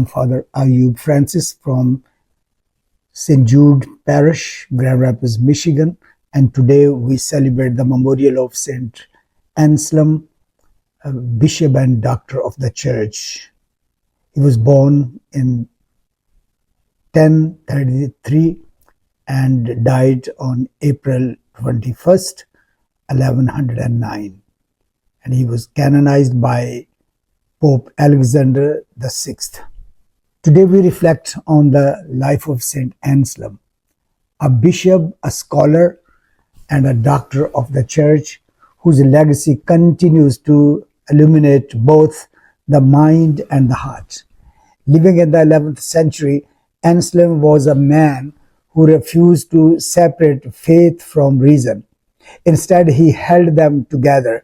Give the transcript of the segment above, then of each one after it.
Father Ayub Francis from St. Jude Parish, Grand Rapids, Michigan, and today we celebrate the memorial of St. Anselm, Bishop and Doctor of the Church. He was born in 1033 and died on April 21st, 1109, and he was canonized by Pope Alexander VI. Today we reflect on the life of St. Anselm, a bishop, a scholar, and a doctor of the Church whose legacy continues to illuminate both the mind and the heart. Living in the 11th century, Anselm was a man who refused to separate faith from reason. Instead, he held them together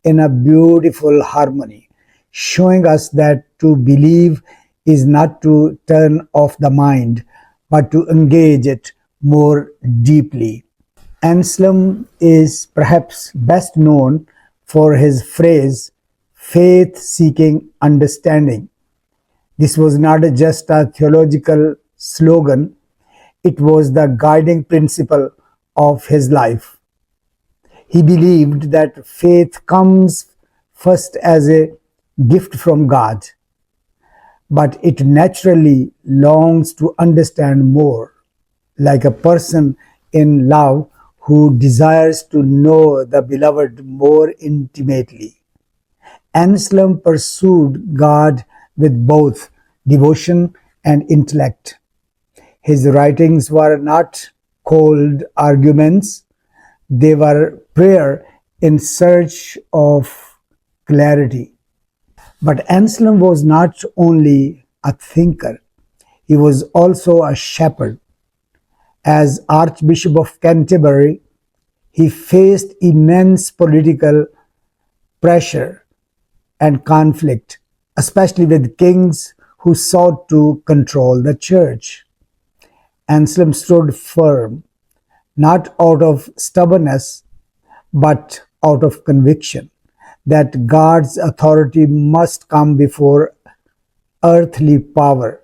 in a beautiful harmony, showing us that to believe is not to turn off the mind, but to engage it more deeply. Anselm is perhaps best known for his phrase, faith seeking understanding. This was not just a theological slogan, it was the guiding principle of his life. He believed that faith comes first as a gift from God, but it naturally longs to understand more, like a person in love who desires to know the beloved more intimately. Anselm pursued God with both devotion and intellect. His writings were not cold arguments, they were prayer in search of clarity. But Anselm was not only a thinker, he was also a shepherd. As Archbishop of Canterbury, he faced immense political pressure and conflict, especially with kings who sought to control the church. Anselm stood firm, not out of stubbornness, but out of conviction that God's authority must come before earthly power.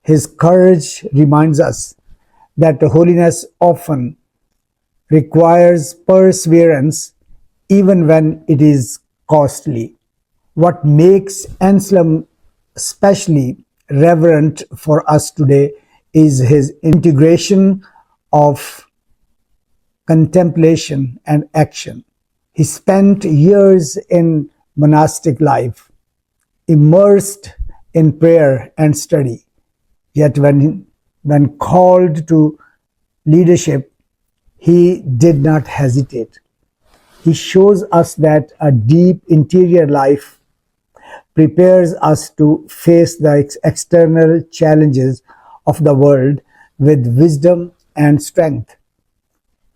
His courage reminds us that holiness often requires perseverance even when it is costly. What makes Anselm especially reverent for us today is his integration of contemplation and action. He spent years in monastic life, immersed in prayer and study. Yet when called to leadership, he did not hesitate. He shows us that a deep interior life prepares us to face the external challenges of the world with wisdom and strength.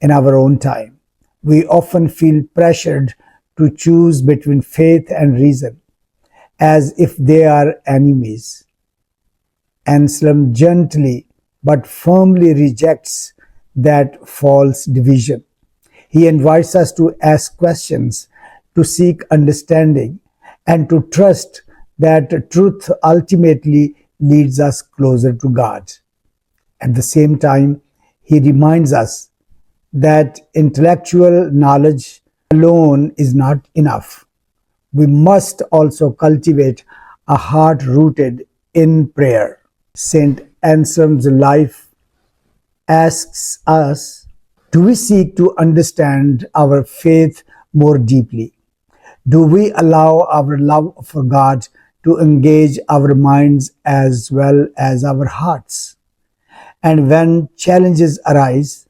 In our own time, we often feel pressured to choose between faith and reason, as if they are enemies. Anselm gently but firmly rejects that false division. He invites us to ask questions, to seek understanding, and to trust that truth ultimately leads us closer to God. At the same time, he reminds us that intellectual knowledge alone is not enough. We must also cultivate a heart rooted in prayer. St. Anselm's life asks us, do we seek to understand our faith more deeply? Do we allow our love for God to engage our minds as well as our hearts? And when challenges arise,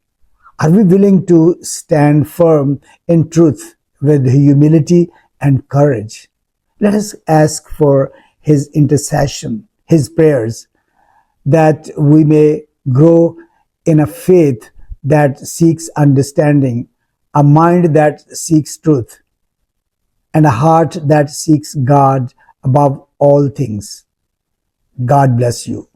are we willing to stand firm in truth with humility and courage? Let us ask for his intercession, his prayers, that we may grow in a faith that seeks understanding, a mind that seeks truth, and a heart that seeks God above all things. God bless you.